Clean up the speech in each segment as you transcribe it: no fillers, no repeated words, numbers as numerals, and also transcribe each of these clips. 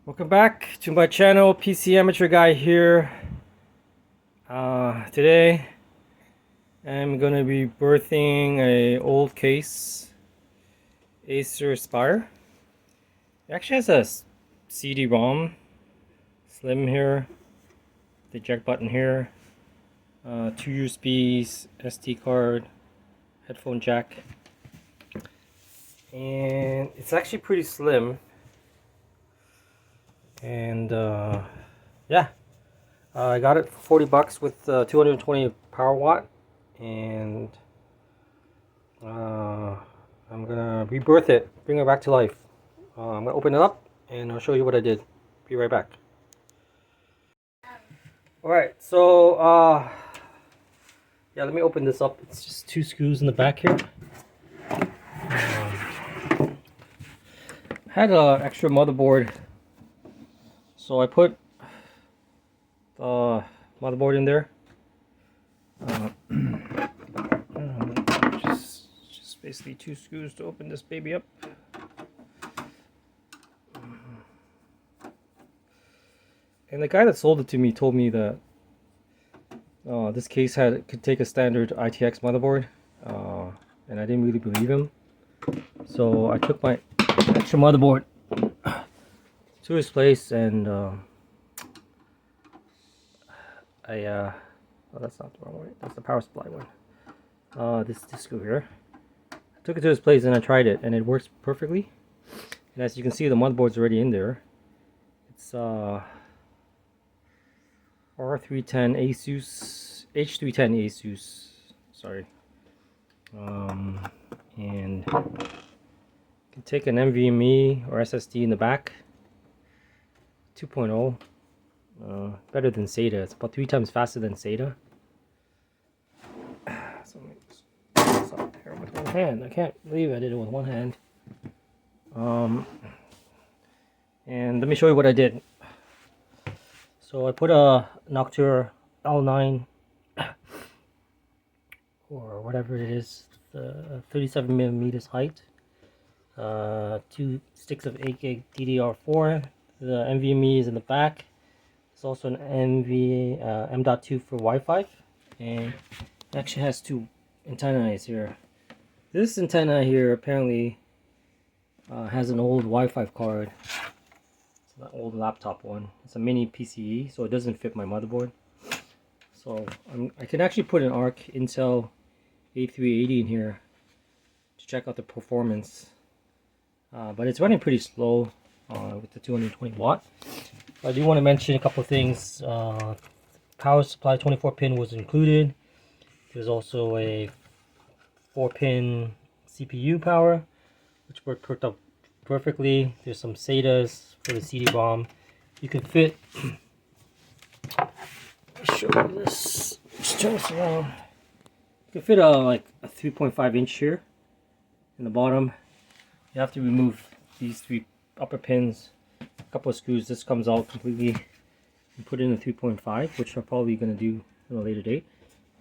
Welcome back to my channel, PC Amateur Guy here. Today I'm gonna be birthing a old case, Acer Aspire. It actually has a CD-ROM, slim here, the eject button here, 2 USBs, SD card, headphone jack, and it's actually pretty slim. And yeah, I got it for 40 bucks with 220 power watt, and I'm gonna rebirth it, bring it back to life. I'm gonna open it up and I'll show you what I did. Be right back. Alright, so yeah, let me open this up. It's just 2 screws in the back here. Had an extra motherboard, so I put the motherboard in there. Just basically 2 screws to open this baby up. And the guy that sold it to me told me that this case could take a standard ITX motherboard, and I didn't really believe him. So I took my extra motherboard to his place, and oh, that's not the wrong one. That's the power supply one. This screw here. I took it to his place and I tried it, and it works perfectly. And as you can see, the motherboard's already in there. It's R310 Asus, H310 Asus. Sorry. And you can take an NVMe or SSD in the back. 2.0. Better than SATA. It's about 3 times faster than SATA. So let me just put this up here with one hand. I can't believe I did it with one hand. And let me show you what I did. So I put a Noctua L9 or whatever it is, 37 millimeters height. 2 sticks of 8 gig DDR4. The NVMe is in the back. It's also an M.2 for Wi-Fi, and it actually has 2 antennae here. This antenna here apparently has an old Wi-Fi card. It's an old laptop one. It's a mini PCE, so it doesn't fit my motherboard. So I can actually put an ARC Intel a380 in here to check out the performance, but it's running pretty slow with the 220 watt. I do want to mention a couple of things. Power supply 24 pin was included. There's also a 4-pin CPU power, which worked up perfectly. There's some SATAs for the CD-ROM. You can fit, let me show you this, just turn this around. You can fit like a 3.5 inch here in the bottom. You have to remove these 3 upper pins, a couple of screws. This comes out completely, and put in a 3.5, which I'm probably going to do at a later date.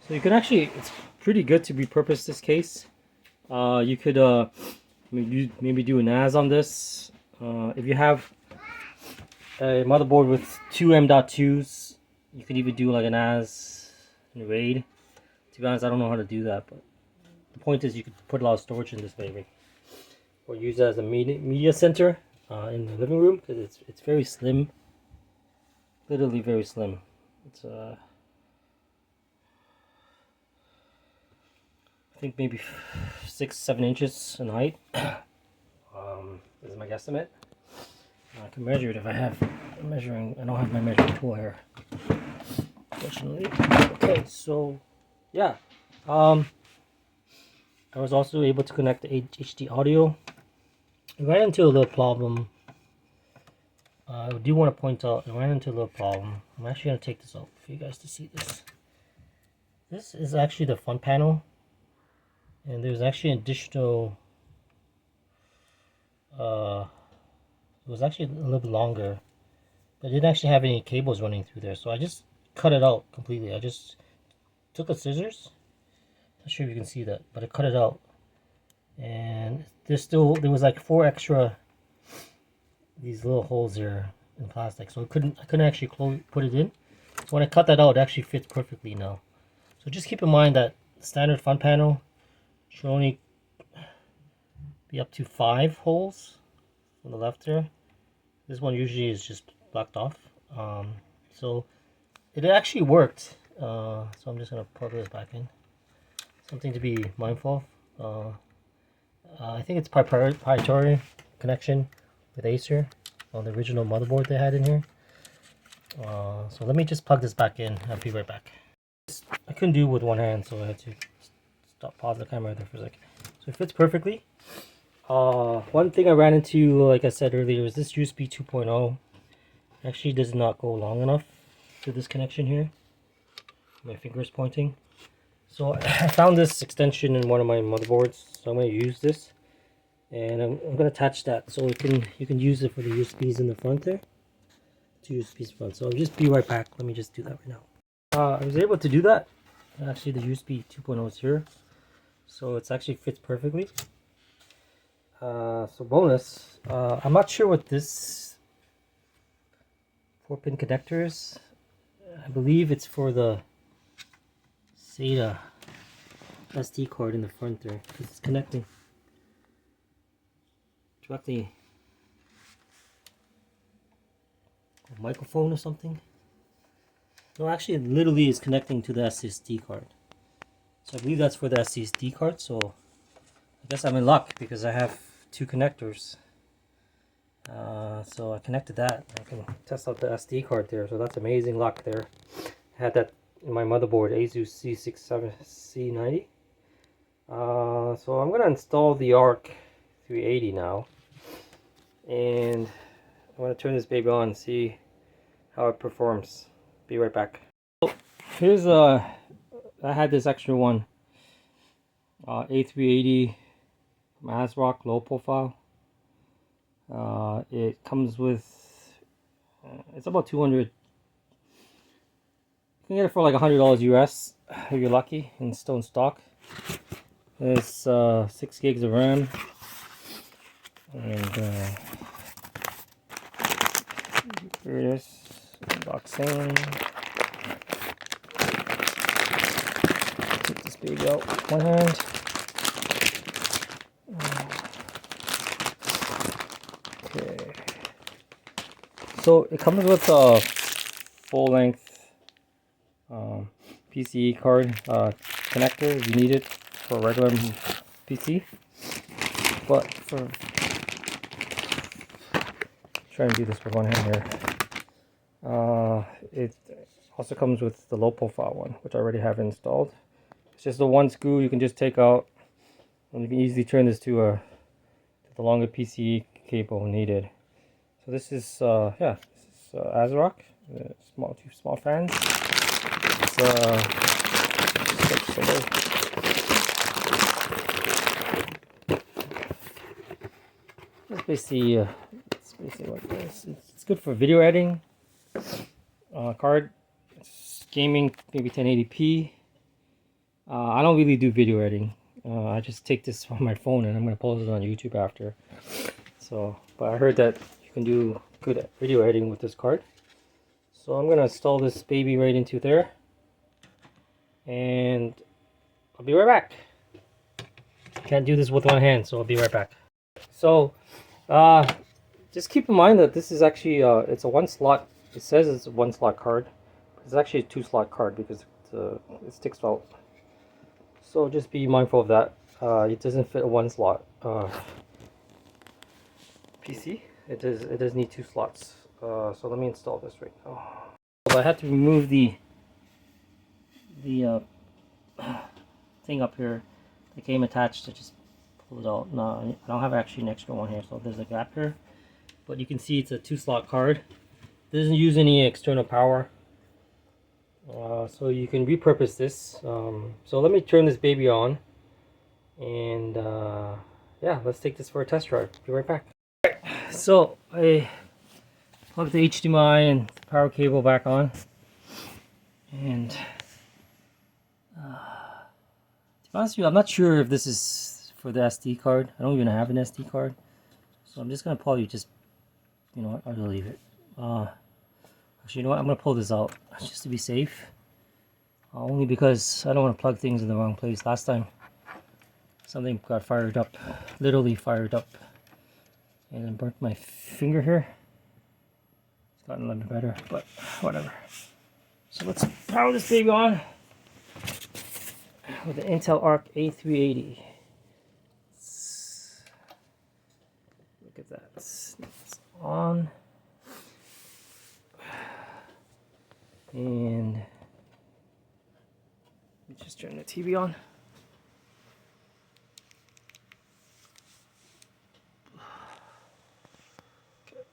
So you can actually, it's pretty good to repurpose this case. You could maybe do an NAS on this. If you have a motherboard with 2 M.2s, you could even do like an NAS in RAID. To be honest, I don't know how to do that, but the point is you could put a lot of storage in this baby, or use it as a media center in the living room, because it's very slim, literally very slim. It's I think maybe 6-7 inches in height. This is my guesstimate. I can measure it if I have measuring. I don't have my measuring tool here, fortunately. Okay, so yeah, I was also able to connect the HD audio. I ran into a little problem. I do want to point out, I ran into a little problem. I'm actually going to take this out for you guys to see this. This is actually the front panel, and there's actually an additional, it was actually a little bit longer, but it didn't actually have any cables running through there, so I just cut it out completely. I just took a scissors, not sure if you can see that, but I cut it out, and there was like 4 extra these little holes here in plastic, so I couldn't actually put it in. So when I cut that out, it actually fits perfectly now. So just keep in mind that standard front panel should only be up to 5 holes on the left there. This one usually is just blocked off. So it actually worked. So I'm just gonna plug this back in. Something to be mindful of. I think it's proprietary connection with Acer on the original motherboard they had in here. So let me just plug this back in. I'll be right back. I couldn't do it with one hand, so I had to pause the camera there for a second. So it fits perfectly. One thing I ran into, like I said earlier, is this USB 2.0 actually does not go long enough to this connection here. My finger's pointing. So I found this extension in one of my motherboards, so I'm going to use this, and I'm going to attach that so you can use it for the USBs in the front there. 2 USBs front. So I'll just be right back. Let me just do that right now. I was able to do that. Actually, the USB 2.0 is here, so it actually fits perfectly. So bonus, I'm not sure what this 4-pin connector is. I believe it's for the SATA SD card in the front there, because it's connecting directly a microphone or something. No, actually it literally is connecting to the SSD card. So I believe that's for the SSD card, so I guess I'm in luck because I have 2 connectors. So I connected that. I can test out the SD card there, so that's amazing luck there. I had that in my motherboard, Asus C90. So I'm going to install the ARC 380 now, and I'm going to turn this baby on and see how it performs. Be right back. So here's I had this extra one, a380 from ASRock, low profile. It comes with it's about 200. You can get it for like $100 US if you're lucky, and still in stock. It's 6 gigs of RAM, and here it is, unboxing. Take this baby out with one hand. Okay, so it comes with a full-length PCE card connector if you need it for a regular PC, but for trying to do this with one hand here, it also comes with the low profile one, which I already have installed. It's just the one screw you can just take out, and you can easily turn this to the longer PCE cable needed. So this is yeah, this is ASRock, two small fans. It's basically what it is. It's good for video editing. Card, it's gaming, maybe 1080p. I don't really do video editing. I just take this on my phone and I'm going to post it on YouTube after. So, but I heard that you can do good video editing with this card. So I'm going to install this baby right into there, and I'll be right back. Can't do this with one hand, so I'll be right back. So just keep in mind that this is actually it's a 1-slot. It says it's a 1-slot card, but it's actually a 2-slot card because it sticks out. So just be mindful of that. It doesn't fit a 1-slot PC. It does need 2 slots. So let me install this right now. So I had to remove the thing up here that came attached to just pull it out. No, I don't have actually an extra one here, so there's a gap here. But you can see it's a 2-slot card. It doesn't use any external power. So you can repurpose this. So let me turn this baby on, and yeah, let's take this for a test drive. Be right back. So I plugged the HDMI and the power cable back on, and to be honest with you, I'm not sure if this is for the SD card. I don't even have an SD card, so I'm just gonna probably just, you know what, I'll leave it. Actually, you know what? I'm gonna pull this out just to be safe. Only because I don't want to plug things in the wrong place. Last time, something got fired up, literally fired up, and then burnt my finger here. It's gotten a little better, but whatever. So let's power this baby on with the Intel Arc A380. Look at that. It's on. And let me just turn the TV on. Okay.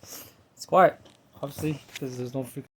It's quiet, obviously, because there's no freaking